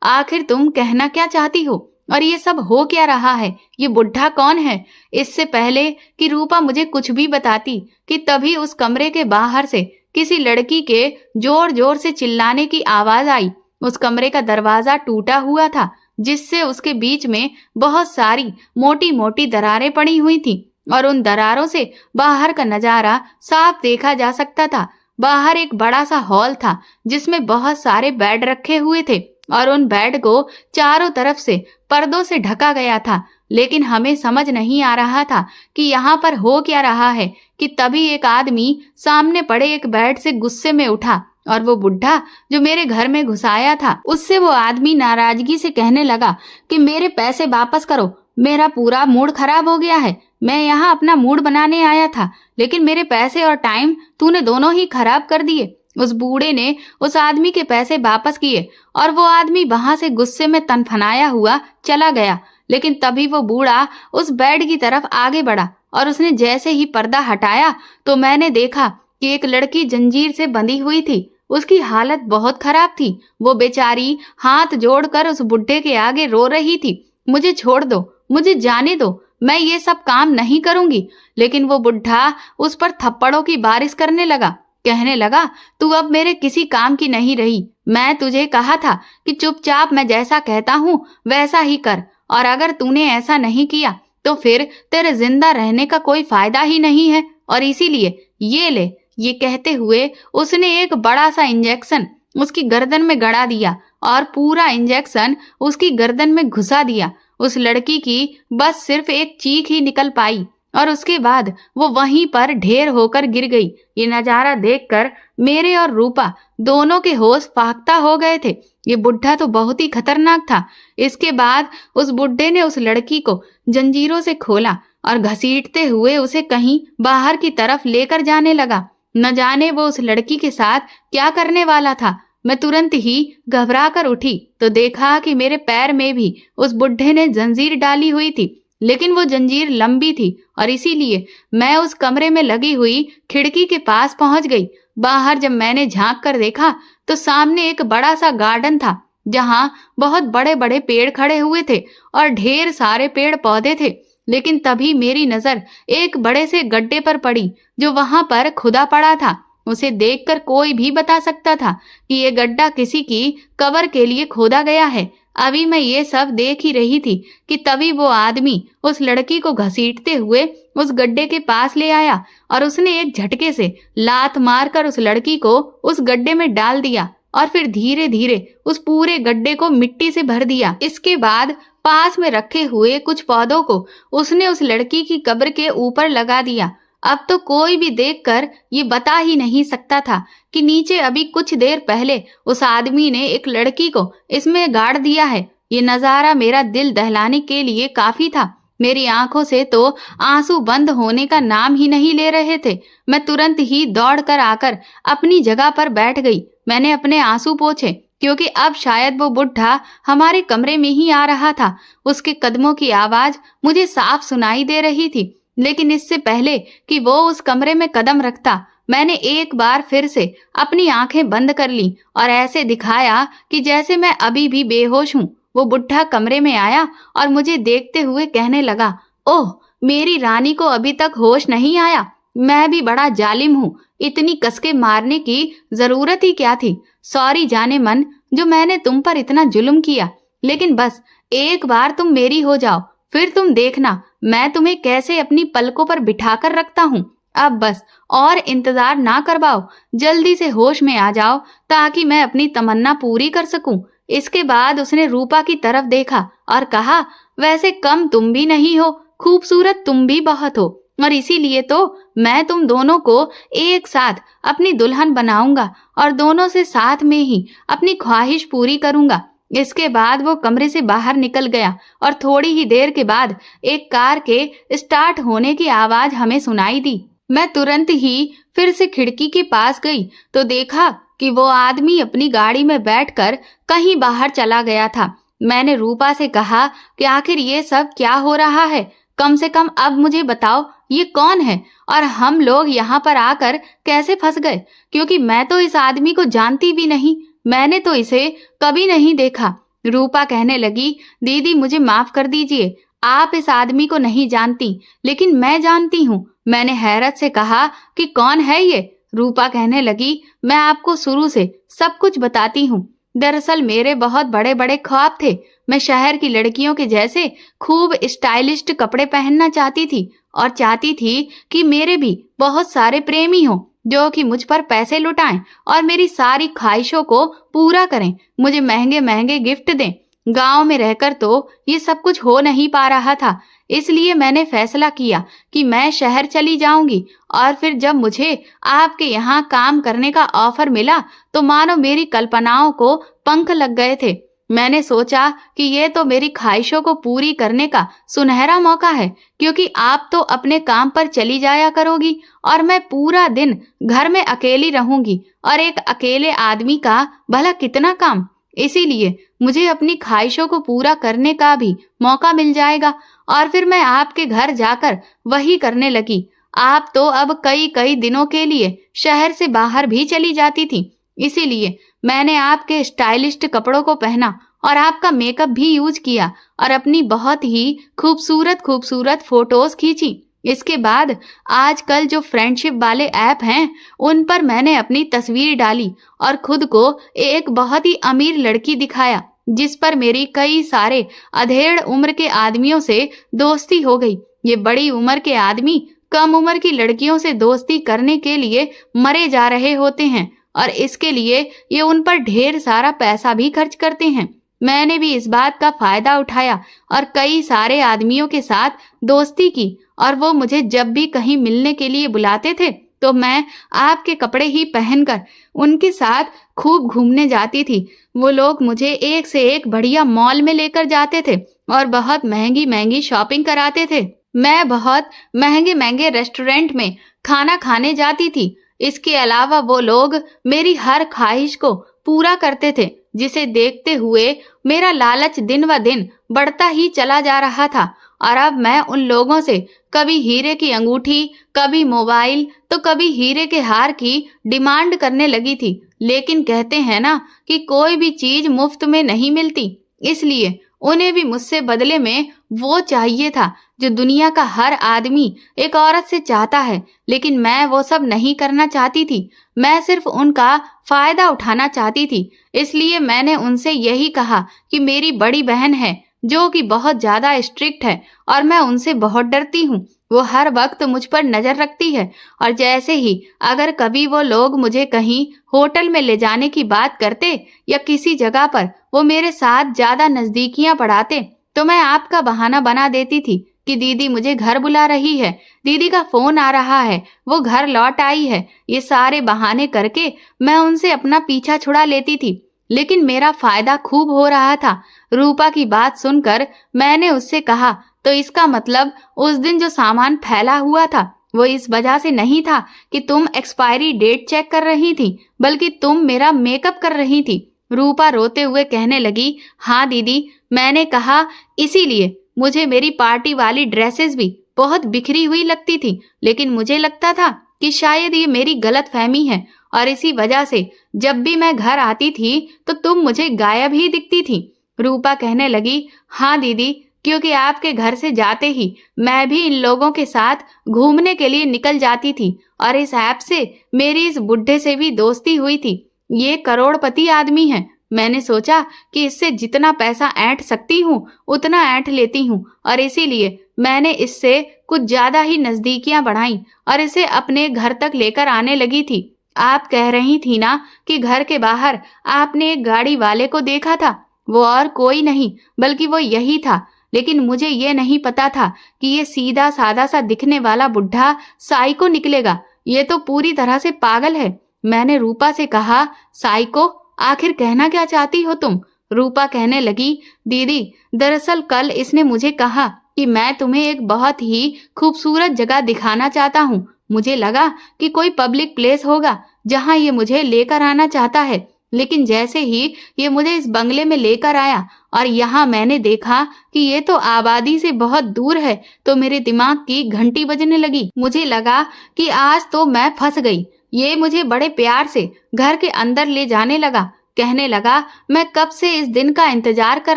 आखिर तुम कहना क्या चाहती हो? और ये सब हो क्या रहा है? ये बुढ़ा कौन है? इससे पहले कि रूपा मुझे कुछ भी बताती कि तभी उस कमरे के बाहर से किसी लड़की के जोर जोर से चिल्लाने की आवाज आई। उस कमरे का दरवाजा टूटा हुआ था, जिससे उसके बीच में बहुत सारी मोटी मोटी दरारें पड़ी हुई थीं और उन दरारों से बाहर का नजारा साफ देखा जा सकता था। बाहर एक बड़ा सा हॉल था जिसमें बहुत सारे बेड रखे हुए थे और उन बेड को चारों तरफ से पर्दों से ढका गया था, लेकिन हमें समझ नहीं आ रहा था कि यहाँ पर हो क्या रहा है कि तभी एक आदमी सामने पड़े एक बेड से गुस्से में उठा और वो बुढ़ा जो मेरे घर में घुसाया था, उससे वो आदमी नाराजगी से कहने लगा कि मेरे पैसे वापस करो, मेरा पूरा मूड खराब हो गया है। मैं यहाँ अपना मूड बनाने आया था, लेकिन मेरे पैसे और टाइम तूने दोनों ही खराब कर दिए। उस बूढ़े ने उस आदमी के पैसे वापस किए और वो आदमी वहां से गुस्से में तनफनाया हुआ चला गया। लेकिन तभी वो बूढ़ा उस बेड की तरफ आगे बढ़ा और उसने जैसे ही पर्दा हटाया तो मैंने देखा कि एक लड़की जंजीर से बंधी हुई थी। उसकी हालत बहुत खराब थी। वो बेचारी हाथ जोड़कर उस बुढ़े के आगे रो रही थी, मुझे छोड़ दो, मुझे जाने दो, मैं ये सब काम नहीं करूंगी। लेकिन वो बुढ़ा उस पर थप्पड़ों की बारिश करने लगा, कहने लगा, तू अब मेरे किसी काम की नहीं रही। मैं तुझे कहा था कि चुपचाप मैं जैसा कहता हूँ वैसा ही कर, और अगर तूने ऐसा नहीं किया तो फिर तेरे जिंदा रहने का कोई फायदा ही नहीं है, और इसीलिए ये ले। ये कहते हुए उसने एक बड़ा सा इंजेक्शन उसकी गर्दन में गड़ा दिया और पूरा इंजेक्शन उसकी गर्दन में घुसा दिया। उस लड़की की बस सिर्फ एक चीख ही निकल पाई और उसके बाद वो वहीं पर ढेर होकर गिर गई। ये नजारा देखकर मेरे और रूपा दोनों के होश फाख्ता हो गए थे। ये बुढ़ा तो बहुत ही खतरनाक था। इसके बाद उस बुढ़े ने उस लड़की को जंजीरों से खोला और घसीटते हुए उसे कहीं बाहर की तरफ लेकर जाने लगा। न जाने वो उस लड़की के साथ क्या करने वाला था। मैं तुरंत ही घबरा कर उठी तो देखा कि मेरे पैर में भी उस बुढ़े ने जंजीर डाली हुई थी, लेकिन वो जंजीर लंबी थी और इसीलिए मैं उस कमरे में लगी हुई खिड़की के पास पहुंच गई। बाहर जब मैंने झांक कर देखा तो सामने एक बड़ा सा गार्डन था जहां बहुत बड़े बड़े पेड़ खड़े हुए थे और ढेर सारे पेड़ पौधे थे। लेकिन तभी मेरी नजर एक बड़े से गड्ढे पर पड़ी जो वहां पर खुदा पड़ा था। उसे देखकर कोई भी बता सकता था कि ये गड्ढा किसी की कब्र के लिए खोदा गया है। अभी मैं ये सब देख ही रही थी कि तभी वो आदमी उस लड़की को घसीटते हुए उस गड्ढे के पास ले आया और उसने एक झटके से लात मारकर उस लड़की को उस गड्ढे में डाल दिया और फिर धीरे धीरे उस पूरे गड्ढे को मिट्टी से भर दिया। इसके बाद पास में रखे हुए कुछ पौधों को उसने उस लड़की की कब्र के ऊपर लगा दिया। अब तो कोई भी देखकर ये बता ही नहीं सकता था कि नीचे अभी कुछ देर पहले उस आदमी ने एक लड़की को इसमें गाड़ दिया है। ये नजारा मेरा दिल दहलाने के लिए काफी था। मेरी आंखों से तो आंसू बंद होने का नाम ही नहीं ले रहे थे। मैं तुरंत ही दौड़कर आकर अपनी जगह पर बैठ गई। मैंने अपने आंसू पोंछे क्योंकि अब शायद वो बुढ़ा हमारे कमरे में ही आ रहा था। उसके कदमों की आवाज मुझे साफ सुनाई दे रही थी, लेकिन इससे पहले कि वो उस कमरे में कदम रखता मैंने एक बार फिर से अपनी आंखें बंद कर ली और ऐसे दिखाया कि जैसे मैं अभी भी बेहोश हूँ। वो बुढ़ा कमरे में आया और मुझे देखते हुए कहने लगा, ओह मेरी रानी को अभी तक होश नहीं आया। मैं भी बड़ा जालिम हूँ, इतनी कसके मारने की जरूरत ही क्या थी। सॉरी जाने मन जो मैंने तुम पर इतना जुल्म किया, लेकिन बस एक बार तुम मेरी हो जाओ, फिर तुम देखना मैं तुम्हें कैसे अपनी पलकों पर बिठाकर रखता हूँ। अब बस और इंतजार ना करवाओ, जल्दी से होश में आ जाओ ताकि मैं अपनी तमन्ना पूरी कर सकूं। इसके बाद उसने रूपा की तरफ देखा और कहा, वैसे कम तुम भी नहीं हो, खूबसूरत तुम भी बहुत हो, और इसीलिए तो मैं तुम दोनों को एक साथ अपनी दुल्हन बनाऊंगा और दोनों से साथ में ही अपनी ख्वाहिश पूरी करूंगा। इसके बाद वो कमरे से बाहर निकल गया और थोड़ी ही देर के बाद एक कार के स्टार्ट होने की आवाज हमें सुनाई दी। मैं तुरंत ही फिर से खिड़की के पास गई तो देखा कि वो आदमी अपनी गाड़ी में बैठकर कहीं बाहर चला गया था। मैंने रूपा से कहा कि आखिर ये सब क्या हो रहा है। कम से कम अब मुझे बताओ ये कौन है और हम लोग यहाँ पर आकर कैसे फंस गए, क्योंकि मैं तो इस आदमी को जानती भी नहीं, मैंने तो इसे कभी नहीं देखा। रूपा कहने लगी, दीदी मुझे माफ कर दीजिए, आप इस आदमी को नहीं जानती, लेकिन मैं जानती हूँ। मैंने हैरत से कहा कि कौन है ये? रूपा कहने लगी, मैं आपको शुरू से सब कुछ बताती हूँ। दरअसल मेरे बहुत बड़े बड़े ख्वाब थे। मैं शहर की लड़कियों के जैसे खूब स्टाइलिस्ट कपड़े पहनना चाहती थी और चाहती थी कि मेरे भी बहुत सारे प्रेमी हों जो कि मुझ पर पैसे लुटाएं और मेरी सारी ख्वाहिशों को पूरा करें, मुझे महंगे महंगे गिफ्ट दें। गांव में रहकर तो ये सब कुछ हो नहीं पा रहा था, इसलिए मैंने फैसला किया कि मैं शहर चली जाऊंगी। और फिर जब मुझे आपके यहाँ काम करने का ऑफर मिला तो मानो मेरी कल्पनाओं को पंख लग गए थे। मैंने सोचा कि ये तो मेरी ख्वाहिशों को पूरी करने का सुनहरा मौका है, क्योंकि आप तो अपने काम पर चली जाया करोगी और मैं पूरा दिन घर में अकेली रहूंगी, और एक अकेले आदमी का भला कितना काम। इसीलिए मुझे अपनी ख्वाहिशों को पूरा करने का भी मौका मिल जाएगा। और फिर मैं आपके घर जाकर वही करने लगी। आप तो अब कई कई दिनों के लिए शहर से बाहर भी चली जाती थी, इसीलिए मैंने आपके स्टाइलिस्ट कपड़ों को पहना और आपका मेकअप भी यूज किया और अपनी बहुत ही खूबसूरत खूबसूरत फोटोज खींची। इसके बाद आजकल जो फ्रेंडशिप वाले ऐप हैं उन पर मैंने अपनी तस्वीर डाली और खुद को एक बहुत ही अमीर लड़की दिखाया, जिस पर मेरी कई सारे अधेड़ उम्र के आदमियों से दोस्ती हो गई। ये बड़ी उम्र के आदमी कम उम्र की लड़कियों से दोस्ती करने के लिए मरे जा रहे होते हैं और इसके लिए ये उन पर ढेर सारा पैसा भी खर्च करते हैं। मैंने भी इस बात का फायदा उठाया और कई सारे आदमियों के साथ दोस्ती की, और वो मुझे जब भी कहीं मिलने के लिए बुलाते थे तो मैं आपके कपड़े ही पहनकर उनके साथ खूब घूमने जाती थी। वो लोग मुझे एक से एक बढ़िया मॉल में लेकर जाते थे और बहुत महंगी महंगी शॉपिंग कराते थे। मैं बहुत महंगे महंगे रेस्टोरेंट में खाना खाने जाती थी। इसके अलावा वो लोग मेरी हर ख्वाहिश को पूरा करते थे, जिसे देखते हुए मेरा लालच दिन व दिन बढ़ता ही चला जा रहा था। और अब मैं उन लोगों से कभी हीरे की अंगूठी, कभी मोबाइल, तो कभी हीरे के हार की डिमांड करने लगी थी। लेकिन कहते हैं ना कि कोई भी चीज मुफ्त में नहीं मिलती, इसलिए उन्हें भी मुझसे बदले में वो चाहिए था जो दुनिया का हर आदमी एक औरत से चाहता है। लेकिन मैं वो सब नहीं करना चाहती थी, मैं सिर्फ उनका फायदा उठाना चाहती थी। इसलिए मैंने उनसे यही कहा कि मेरी बड़ी बहन है जो कि बहुत ज्यादा स्ट्रिक्ट है और मैं उनसे बहुत डरती हूँ। वो हर वक्त मुझ पर नजर रखती है और जैसे ही अगर कभी वो लोग मुझे कहीं होटल में ले जाने की बात करते या किसी जगह पर वो मेरे साथ ज्यादा नजदीकियां बढ़ाते तो मैं आपका बहाना बना देती थी कि दीदी मुझे घर बुला रही है, दीदी का फोन आ रहा है, वो घर लौट आई है। ये सारे बहाने करके मैं उनसे अपना पीछा छुड़ा लेती थी, लेकिन मेरा फायदा खूब हो रहा था। रूपा की बात सुनकर मैंने उससे कहा, तो इसका मतलब उस दिन जो सामान फैला हुआ था वो इस वजह से नहीं था कि तुम एक्सपायरी डेट चेक कर रही थी, बल्कि तुम मेरा मेकअप कर रही थी। रूपा रोते हुए कहने लगी, हाँ दीदी, मैंने कहा इसीलिए मुझे मेरी पार्टी वाली ड्रेसेस भी बहुत बिखरी हुई लगती थी, लेकिन मुझे लगता था कि शायद ये मेरी गलत फहमी है और इसी वजह से जब भी मैं घर आती थी तो तुम मुझे गायब ही दिखती थी। रूपा कहने लगी, हाँ दीदी, क्योंकि आपके घर से जाते ही मैं भी इन लोगों के साथ घूमने के लिए निकल जाती थी और इस ऐप से मेरी इस बुढ़े से भी दोस्ती हुई थी। ये करोड़पति आदमी है। मैंने सोचा कि इससे जितना पैसा ऐंठ सकती हूँ उतना ऐंठ लेती हूँ और इसीलिए मैंने इससे कुछ ज्यादा ही नजदीकियां बढ़ाई और इसे अपने घर तक लेकर आने लगी थी। आप कह रही थी ना कि घर के बाहर आपने एक गाड़ी वाले को देखा था, वो और कोई नहीं बल्कि वो यही था। लेकिन मुझे ये नहीं पता था कि ये सीधा सादा सा दिखने वाला बुढ़ा साइको निकलेगा। ये तो पूरी तरह से पागल है। मैंने रूपा से कहा, साइको, आखिर कहना क्या चाहती हो तुम? रूपा कहने लगी, दीदी, दरअसल कल इसने मुझे कहा कि मैं तुम्हें एक बहुत ही खूबसूरत जगह दिखाना चाहता हूँ। मुझे लगा कि कोई पब्लिक प्लेस होगा जहाँ ये मुझे लेकर आना चाहता है, लेकिन जैसे ही ये मुझे इस बंगले में लेकर आया और यहाँ मैंने देखा कि ये तो आबादी से बहुत दूर है, तो मेरे दिमाग की घंटी बजने लगी। मुझे लगा कि आज तो मैं फंस गई। ये मुझे बड़े प्यार से घर के अंदर ले जाने लगा। कहने लगा, मैं कब से इस दिन का इंतजार कर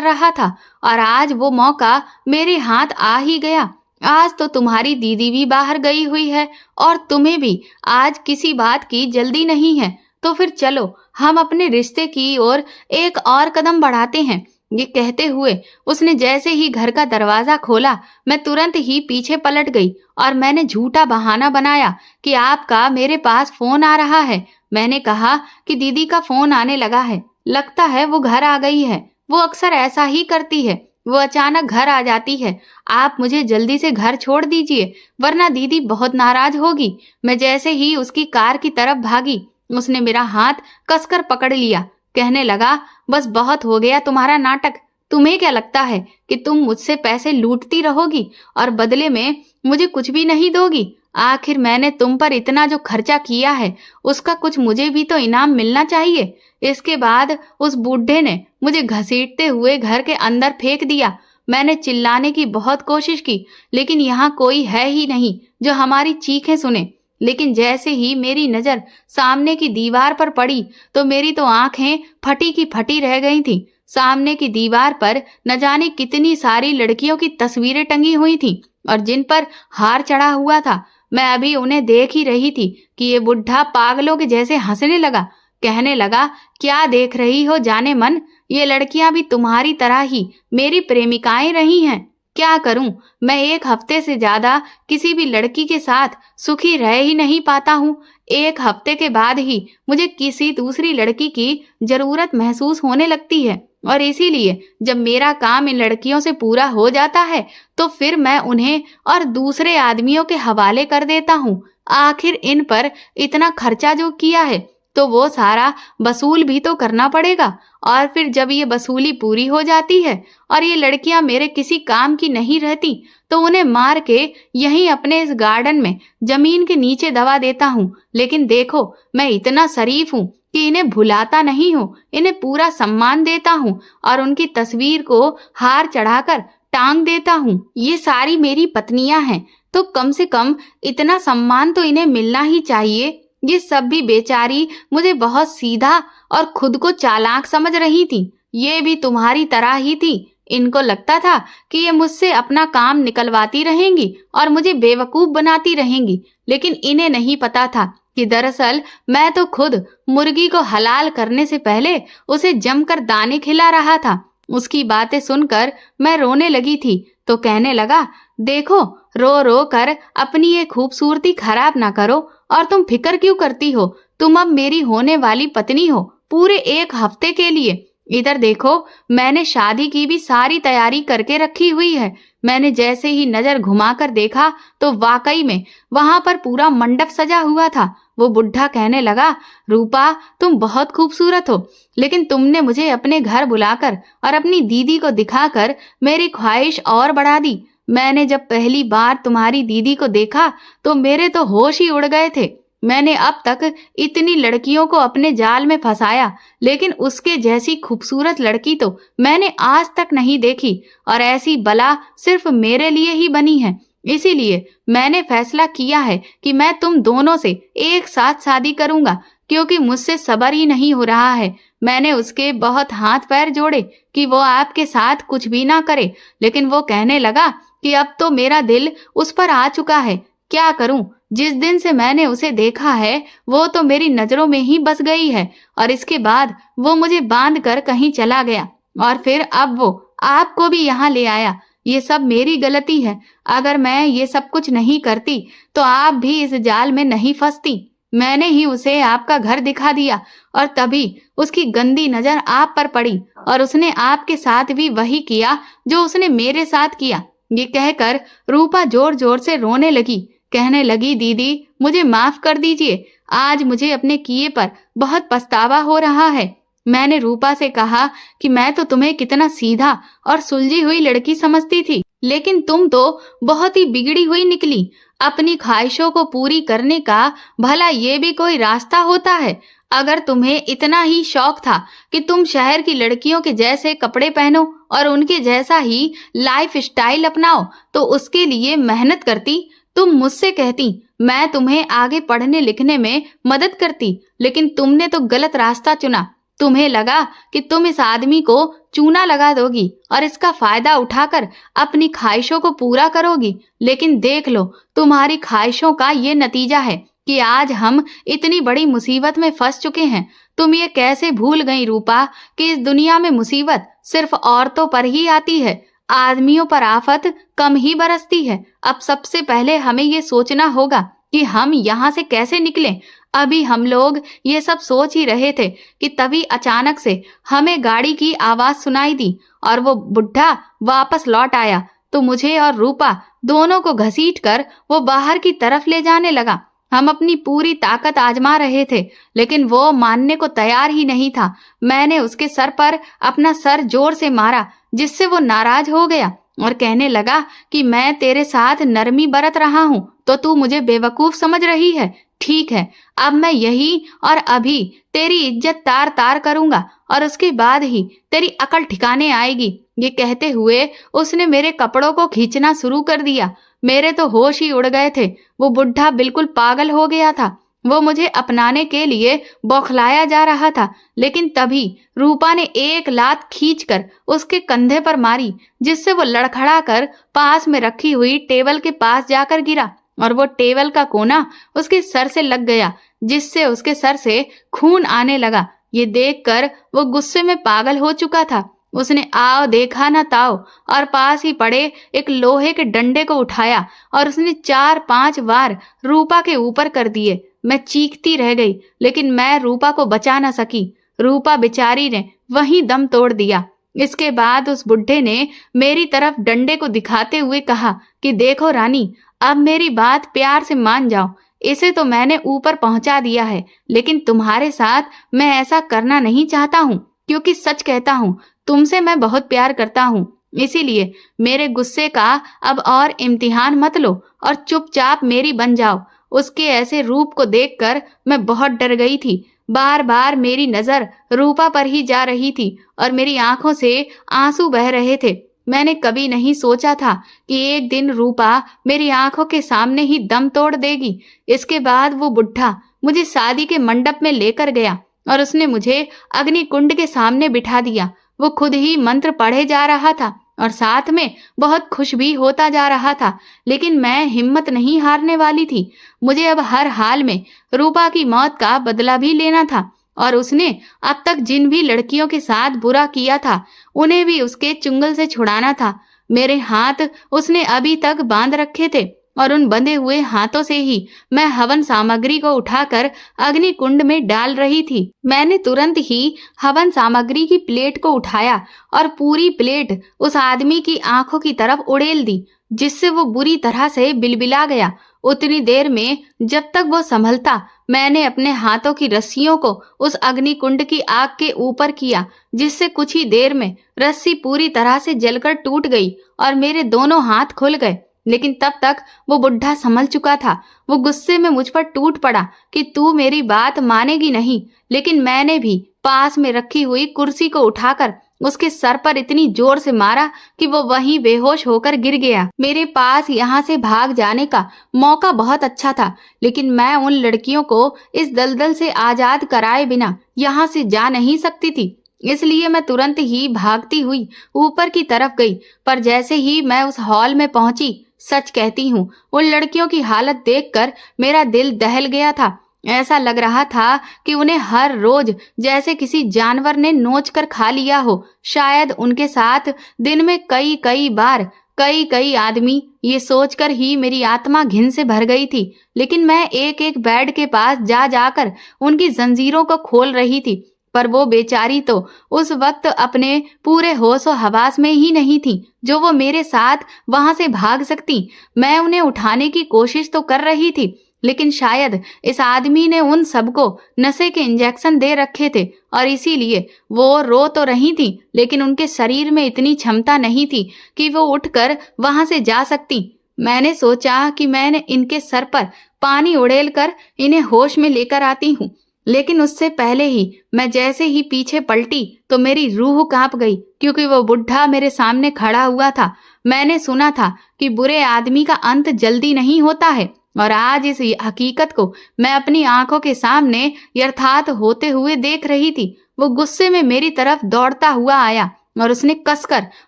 रहा था और आज वो मौका मेरे हाथ आ ही गया। आज तो तुम्हारी दीदी भी बाहर गई हुई है और तुम्हें भी आज किसी बात की जल्दी नहीं है, तो फिर चलो हम अपने रिश्ते की ओर एक और कदम बढ़ाते हैं। ये कहते हुए उसने जैसे ही घर का दरवाजा खोला, मैं तुरंत ही पीछे पलट गई और मैंने झूठा बहाना बनाया कि आपका मेरे पास फोन आ रहा है। मैंने कहा कि दीदी का फोन आने लगा है, लगता है वो घर आ गई है। वो अक्सर ऐसा ही करती है, वो अचानक घर आ जाती है। आप मुझे जल्दी से घर छोड़ दीजिए, वरना दीदी बहुत नाराज होगी। मैं जैसे ही उसकी कार की तरफ भागी, उसने मेरा हाथ कसकर पकड़ लिया। कहने लगा, बस बहुत हो गया तुम्हारा नाटक। तुम्हें क्या लगता है कि तुम मुझसे पैसे लूटती रहोगी और बदले में मुझे कुछ भी नहीं दोगी? आखिर मैंने तुम पर इतना जो खर्चा किया है, उसका कुछ मुझे भी तो इनाम मिलना चाहिए। इसके बाद उस बूढ़े ने मुझे घसीटते हुए घर के अंदर फेंक दिया। मैंने चिल्लाने की बहुत कोशिश की, लेकिन यहाँ कोई है ही नहीं जो हमारी चीखें सुने। लेकिन जैसे ही मेरी नजर सामने की दीवार पर पड़ी, तो मेरी तो आंखें फटी की फटी रह गई थीं। सामने की दीवार पर न जाने कितनी सारी लड़कियों की तस्वीरें टंगी हुई थीं और जिन पर हार चढ़ा हुआ था। मैं अभी उन्हें देख ही रही थी कि ये बुढ़ा पागलों के जैसे हंसने लगा। कहने लगा, क्या देख रही हो जाने मन, ये लड़कियां भी तुम्हारी तरह ही मेरी प्रेमिकाएं रही हैं। क्या करूं, मैं एक हफ्ते से ज्यादा किसी भी लड़की के साथ सुखी रह ही नहीं पाता हूं। एक हफ्ते के बाद ही मुझे किसी दूसरी लड़की की जरूरत महसूस होने लगती है और इसीलिए जब मेरा काम इन लड़कियों से पूरा हो जाता है, तो फिर मैं उन्हें और दूसरे आदमियों के हवाले कर देता हूं। आखिर इन पर इतना खर्चा जो किया है, तो वो सारा वसूल भी तो करना पड़ेगा। और फिर जब ये वसूली पूरी हो जाती है और ये लड़कियां मेरे किसी काम की नहीं रहती, तो उन्हें मार के यहीं अपने इस गार्डन में जमीन के नीचे दबा देता हूँ। लेकिन देखो, मैं इतना शरीफ हूँ कि इन्हें भुलाता नहीं हूँ, इन्हें पूरा सम्मान देता हूँ और उनकी तस्वीर को हार चढ़ाकर टांग देता हूँ। ये सारी मेरी पत्नियां हैं, तो कम से कम इतना सम्मान तो इन्हें मिलना ही चाहिए। ये सब भी बेचारी मुझे बहुत सीधा और खुद को चालाक समझ रही थी। ये भी तुम्हारी तरह ही थी। इनको लगता था कि ये मुझसे अपना काम निकलवाती रहेंगी और मुझे बेवकूफ बनाती रहेंगी, लेकिन इन्हें नहीं पता था कि दरअसल मैं तो खुद मुर्गी को हलाल करने से पहले उसे जमकर दाने खिला रहा था। उसकी बातें सुनकर मैं रोने लगी थी, तो कहने लगा, देखो, रो रो कर अपनी ये खूबसूरती खराब ना करो। और तुम फिक्र क्यों करती हो? तुम अब मेरी होने वाली पत्नी हो पूरे एक हफ्ते के लिए। इधर देखो, मैंने शादी की भी सारी तैयारी करके रखी हुई है। मैंने जैसे ही नजर घुमाकर देखा, तो वाकई में वहां पर पूरा मंडप सजा हुआ था। वो बुढ़ा कहने लगा, रूपा, तुम बहुत खूबसूरत हो, लेकिन तुमने मुझे अपने घर बुलाकर और अपनी दीदी को दिखाकर मेरी ख्वाहिश और बढ़ा दी। मैंने जब पहली बार तुम्हारी दीदी को देखा, तो मेरे तो होश ही उड़ गए थे। मैंने अब तक इतनी लड़कियों को अपने जाल में फंसाया, लेकिन उसके जैसी खूबसूरत लड़की तो मैंने आज तक नहीं देखी, और ऐसी बला सिर्फ मेरे लिए ही बनी है। इसीलिए मैंने फैसला किया है कि मैं तुम दोनों से एक साथ शादी करूंगा, क्योंकि मुझसे सब्र ही नहीं हो रहा है। मैंने उसके बहुत हाथ पैर जोड़े कि वो आपके साथ कुछ भी ना करे, लेकिन वो कहने लगा कि अब तो मेरा दिल उस पर आ चुका है। क्या करूं? जिस दिन से मैंने उसे देखा है, वो तो मेरी नजरों में ही बस गई है, और इसके बाद वो मुझे बांध कर कहीं चला गया, और फिर अब वो आपको भी यहाँ ले आया। ये सब मेरी गलती है। अगर मैं ये सब कुछ नहीं करती, तो आप भी इस जाल में नहीं फंसती। मैंने ही उसे आपका घर दिखा दिया, और तभी उसकी गंदी नजर आप पर पड़ी, और उसने आपके साथ भी वही किया जो उसने मेरे साथ किया। ये कहकर रूपा जोर जोर से रोने लगी। कहने लगी, दीदी, मुझे माफ कर दीजिए। आज मुझे अपने किए पर बहुत पछतावा हो रहा है। मैंने रूपा से कहा कि मैं तो तुम्हें कितना सीधा और सुलझी हुई लड़की समझती थी, लेकिन तुम तो बहुत ही बिगड़ी हुई निकली। अपनी ख्वाहिशों को पूरी करने का भला ये भी कोई रास्ता होता है? अगर तुम्हें इतना ही शौक था कि तुम शहर की लड़कियों के जैसे कपड़े पहनो और उनके जैसा ही लाइफ स्टाइल अपनाओ, तो उसके लिए मेहनत करती। तुम मुझसे कहती, मैं तुम्हें आगे पढ़ने लिखने में मदद करती, लेकिन तुमने तो गलत रास्ता चुना। तुम्हें लगा कि तुम इस आदमी को चूना लगा दोगी और इसका फायदा उठाकर अपनी ख्वाहिशों को पूरा करोगी। लेकिन देख लो, तुम्हारी ख्वाहिशों का ये नतीजा है कि आज हम इतनी बड़ी मुसीबत में फंस चुके हैं। तुम ये कैसे भूल गई रूपा कि इस दुनिया में मुसीबत सिर्फ औरतों पर ही आती है, आदमियों पर आफत कम ही बरसती है। अब सबसे पहले हमें ये सोचना होगा कि हम यहाँ से कैसे निकलें। अभी हम लोग ये सब सोच ही रहे थे कि तभी अचानक से हमें गाड़ी की आवाज सुनाई दी और वो बुढ़ा वापस लौट आया। तो मुझे और रूपा दोनों को घसीट कर वो बाहर की तरफ ले जाने लगा। हम अपनी पूरी ताकत आजमा रहे थे, लेकिन वो मानने को तैयार ही नहीं था। मैंने उसके सर पर अपना सर जोर से मारा, जिससे वो नाराज हो गया और कहने लगा कि मैं तेरे साथ नरमी बरत रहा हूँ तो तू मुझे बेवकूफ समझ रही है। ठीक है, अब मैं यही और अभी तेरी इज्जत तार तार करूंगा और उसके बाद ही तेरी अकल ठिकाने आएगी। ये कहते हुए उसने मेरे कपड़ों को खींचना शुरू कर दिया। मेरे तो होश ही उड़ गए थे। वो बुढ़ा बिल्कुल पागल हो गया था। वो मुझे अपनाने के लिए बौखलाया जा रहा था, लेकिन तभी रूपा ने एक लात खींचकर उसके कंधे पर मारी, जिससे वो लड़खड़ा कर पास में रखी हुई टेबल के पास जाकर गिरा और वो टेबल का कोना उसके सर से लग गया, जिससे उसके सर से खून आने लगा। ये देखकर वो गुस्से में पागल हो चुका था। उसने आओ देखा ना ताओ और पास ही पड़े एक लोहे के डंडे को उठाया और उसने 4-5 वार रूपा के ऊपर कर दिए। मैं चीखती रह गई, लेकिन मैं रूपा को बचा न सकी। रूपा बेचारी ने वहीं दम तोड़ दिया। इसके बाद उस बुढ़े ने मेरी तरफ डंडे को दिखाते हुए कहा कि देखो रानी, अब मेरी बात प्यार से मान जाओ। इसे तो मैंने ऊपर पहुंचा दिया है, लेकिन तुम्हारे साथ मैं ऐसा करना नहीं चाहता हूँ, क्योंकि सच कहता हूँ, तुमसे मैं बहुत प्यार करता हूँ। इसीलिए मेरे गुस्से का अब और इम्तिहान मत लो और चुपचाप मेरी बन जाओ। उसके ऐसे रूप को देखकर मैं बहुत डर गई थी। बार बार मेरी नजर रूपा पर ही जा रही थी और मेरी आंखों से आंसू बह रहे थे। मैंने कभी नहीं सोचा था कि एक दिन रूपा मेरी आंखों के सामने ही दम तोड़ देगी। इसके बाद वो बुढ़ा मुझे शादी के मंडप में लेकर गया और उसने मुझे अग्नि कुंड के सामने बिठा दिया। वो खुद ही मंत्र पढ़े जा रहा था और साथ में बहुत खुश भी होता जा रहा था, लेकिन मैं हिम्मत नहीं हारने वाली थी। मुझे अब हर हाल में रूपा की मौत का बदला भी लेना था और उसने अब तक जिन भी लड़कियों के साथ बुरा किया था उन्हें भी उसके चुंगल से छुड़ाना था। मेरे हाथ उसने अभी तक बांध रखे थे और उन बंधे हुए हाथों से ही मैं हवन सामग्री को उठाकर अग्नि कुंड में डाल रही थी। मैंने तुरंत ही हवन सामग्री की प्लेट को उठाया और पूरी प्लेट उस आदमी की आंखों की तरफ उड़ेल दी, जिससे वो बुरी तरह से बिलबिला गया। उतनी देर में जब तक वो संभलता, मैंने अपने हाथों की रस्सियों को उस अग्नि कुंड की आग के ऊपर किया, जिससे कुछ ही देर में रस्सी पूरी तरह से जलकर टूट गई और मेरे दोनों हाथ खुल गए। लेकिन तब तक वो बुढ़ा संभल चुका था। वो गुस्से में मुझ पर टूट पड़ा कि तू मेरी बात मानेगी नहीं, लेकिन मैंने भी पास में रखी हुई कुर्सी को उठाकर उसके सर पर इतनी जोर से मारा कि वो वहीं बेहोश होकर गिर गया। मेरे पास यहाँ से भाग जाने का मौका बहुत अच्छा था, लेकिन मैं उन लड़कियों को इस दलदल से आजाद कराए बिना यहाँ से जा नहीं सकती थी। इसलिए मैं तुरंत ही भागती हुई ऊपर की तरफ गई। पर जैसे ही मैं उस हॉल में पहुंची, सच कहती हूँ, उन लड़कियों की हालत देखकर मेरा दिल दहल गया था। ऐसा लग रहा था कि उन्हें हर रोज जैसे किसी जानवर ने नोच कर खा लिया हो। शायद उनके साथ दिन में कई बार कई आदमी। ये सोचकर ही मेरी आत्मा घिन से भर गई थी, लेकिन मैं एक एक बेड के पास जा जाकर उनकी जंजीरों को खोल रही थी। पर वो बेचारी तो उस वक्त अपने पूरे होश और हवास में ही नहीं थी, जो वो मेरे साथ वहां से भाग सकती। मैं उन्हें उठाने की कोशिश तो कर रही थी, लेकिन शायद इस आदमी ने उन सबको नशे के इंजेक्शन दे रखे थे और इसीलिए वो रो तो रही थी, लेकिन उनके शरीर में इतनी क्षमता नहीं थी कि वो उठकर वहां से जा सकती। मैंने सोचा कि मैंने इनके सर पर पानी उड़ेल कर इन्हें होश में लेकर आती हूँ, लेकिन उससे पहले ही मैं जैसे ही पीछे पलटी तो मेरी रूह कांप गई, क्योंकि वो बुढ़ा मेरे सामने खड़ा हुआ था। मैंने सुना था कि बुरे आदमी का अंत जल्दी नहीं होता है, और आज इस हकीकत को मैं अपनी आंखों के सामने यथार्थ होते हुए देख रही थी। वो गुस्से में मेरी तरफ दौड़ता हुआ आया और उसने कसकर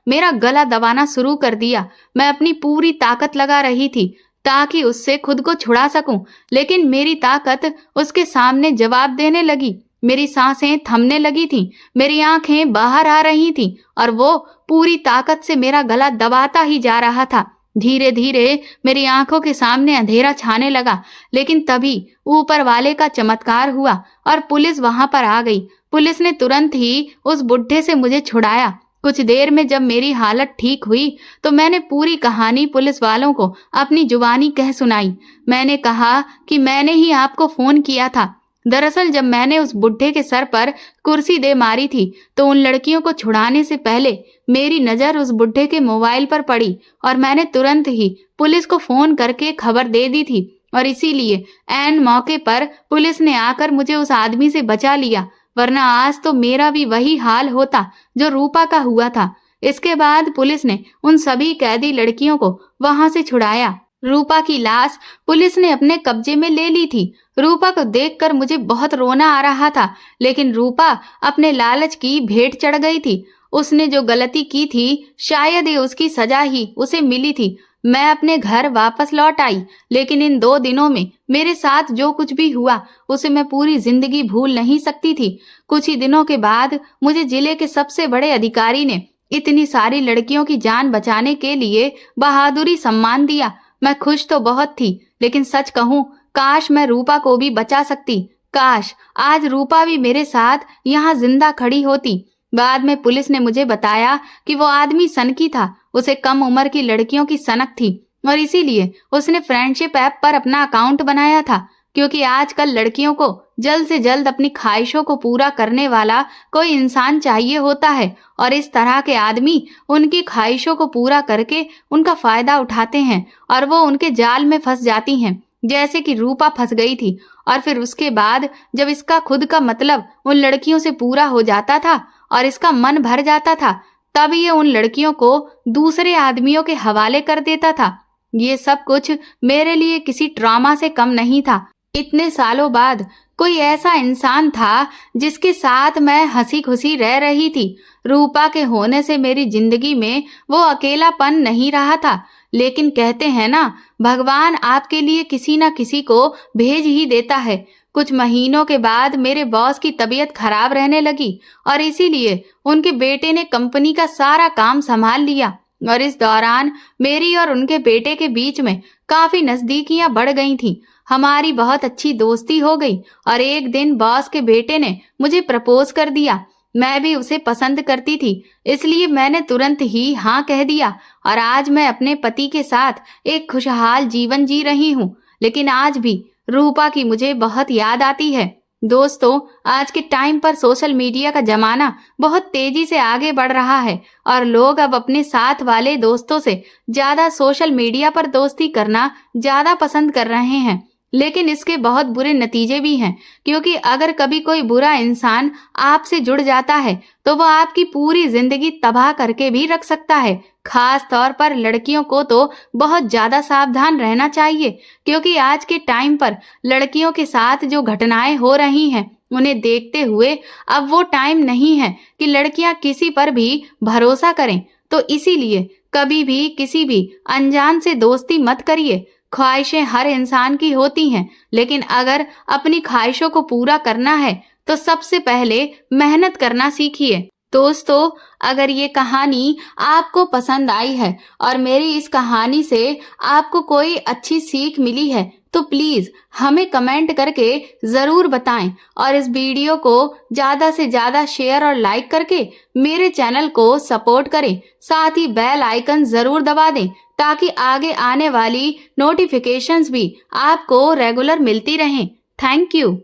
मेरा गला दबाना शुरू कर दिया। मैं अपनी पूरी ताकत लगा रही थी ताकि उससे खुद को छुड़ा सकूं, लेकिन मेरी ताकत उसके सामने जवाब देने लगी। मेरी सांसें थमने लगी थीं, मेरी आंखें बाहर आ रही थीं और वो पूरी ताकत से मेरा गला दबाता ही जा रहा था। धीरे धीरे मेरी आंखों के सामने अंधेरा छाने लगा, लेकिन तभी ऊपर वाले का चमत्कार हुआ और पुलिस वहां पर आ गई। पुलिस ने तुरंत ही उस बुढ़े से मुझे छुड़ाया। कुछ देर में जब मेरी हालत ठीक हुई तो मैंने पूरी कहानी पुलिस वालों को अपनी जुबानी कह सुनाई। मैंने कहा कि मैंने ही आपको फोन किया था। दरअसल जब मैंने उस बुढ़े के सर पर कुर्सी दे मारी थी तो उन लड़कियों को छुड़ाने से पहले मेरी नजर उस बुढ़े के मोबाइल पर पड़ी और मैंने तुरंत ही पुलिस को फोन करके खबर दे दी थी, और इसीलिए ऐन मौके पर पुलिस ने आकर मुझे उस आदमी से बचा लिया, वरना आज तो मेरा भी वही हाल होता जो रूपा का हुआ था। इसके बाद पुलिस ने उन सभी कैदी लड़कियों को वहां से छुड़ाया। रूपा की लाश पुलिस ने अपने कब्जे में ले ली थी। रूपा को देखकर मुझे बहुत रोना आ रहा था, लेकिन रूपा अपने लालच की भेंट चढ़ गई थी। उसने जो गलती की थी शायद ये उसकी सजा ही उसे मिली थी। मैं अपने घर वापस लौट आई, लेकिन इन 2 दिनों में मेरे साथ जो कुछ भी हुआ उसे मैं पूरी जिंदगी भूल नहीं सकती थी। कुछ ही दिनों के बाद मुझे जिले के सबसे बड़े अधिकारी ने इतनी सारी लड़कियों की जान बचाने के लिए बहादुरी सम्मान दिया। मैं खुश तो बहुत थी, लेकिन सच कहूं काश मैं रूपा को भी बचा सकती। काश आज रूपा भी मेरे साथ यहाँ जिंदा खड़ी होती। बाद में पुलिस ने मुझे बताया कि वो आदमी सनकी था, उसे कम उम्र की लड़कियों की सनक थी और इसीलिए उसने फ्रेंडशिप ऐप पर अपना अकाउंट बनाया था, क्योंकि आजकल लड़कियों को जल्द से जल्द अपनी ख्वाहिशों को पूरा करने वाला कोई इंसान चाहिए होता है, और इस तरह के आदमी उनकी ख्वाहिशों को पूरा करके उनका फायदा उठाते हैं और वो उनके जाल में फंस जाती हैं, जैसे कि रूपा फंस गई थी। और फिर उसके बाद जब इसका खुद का मतलब उन लड़कियों से पूरा हो जाता था और इसका मन भर जाता था, तब ये उन लड़कियों को दूसरे आदमियों के हवाले कर देता था। ये सब कुछ मेरे लिए किसी ट्रॉमा से कम नहीं था। इतने सालों बाद कोई ऐसा इंसान था जिसके साथ मैं हंसी खुशी रह रही थी। रूपा के होने से मेरी जिंदगी में वो अकेलापन नहीं रहा था, लेकिन कहते हैं ना, भगवान आपके लिए किसी न किसी को भेज ही देता है। कुछ महीनों के बाद मेरे बॉस की तबीयत खराब रहने लगी और इसीलिए उनके बेटे ने कंपनी का सारा काम संभाल लिया, और इस दौरान मेरी और उनके बेटे के बीच में काफी नजदीकियां बढ़ गई थीं। हमारी बहुत अच्छी दोस्ती हो गई और एक दिन बॉस के बेटे ने मुझे प्रपोज कर दिया। मैं भी उसे पसंद करती थी, इसलिए मैंने तुरंत ही हाँ कह दिया और आज मैं अपने पति के साथ एक खुशहाल जीवन जी रही हूँ। लेकिन आज भी रूपा की मुझे बहुत याद आती है। दोस्तों, आज के टाइम पर सोशल मीडिया का जमाना बहुत तेजी से आगे बढ़ रहा है और लोग अब अपने साथ वाले दोस्तों से ज्यादा सोशल मीडिया पर दोस्ती करना ज्यादा पसंद कर रहे हैं। लेकिन इसके बहुत बुरे नतीजे भी हैं, क्योंकि अगर कभी कोई बुरा इंसान आपसे जुड़ जाता है तो वह आपकी पूरी जिंदगी तबाह करके भी रख सकता है। खास तौर पर लड़कियों को तो बहुत ज्यादा सावधान रहना चाहिए, क्योंकि आज के टाइम पर लड़कियों के साथ जो घटनाएं हो रही हैं उन्हें देखते हुए अब वो टाइम नहीं है कि लड़कियां किसी पर भी भरोसा करें। तो इसीलिए कभी भी किसी भी अनजान से दोस्ती मत करिए। ख्वाहिशें हर इंसान की होती हैं, लेकिन अगर अपनी ख्वाहिशों को पूरा करना है तो सबसे पहले मेहनत करना सीखिए। दोस्तों, अगर ये कहानी आपको पसंद आई है और मेरी इस कहानी से आपको कोई अच्छी सीख मिली है तो प्लीज हमें कमेंट करके जरूर बताएं और इस वीडियो को ज्यादा से ज्यादा शेयर और लाइक करके मेरे चैनल को सपोर्ट करें। साथ ही बेल आइकन जरूर दबा दें ताकि आगे आने वाली नोटिफिकेशंस भी आपको रेगुलर मिलती रहें। Thank you.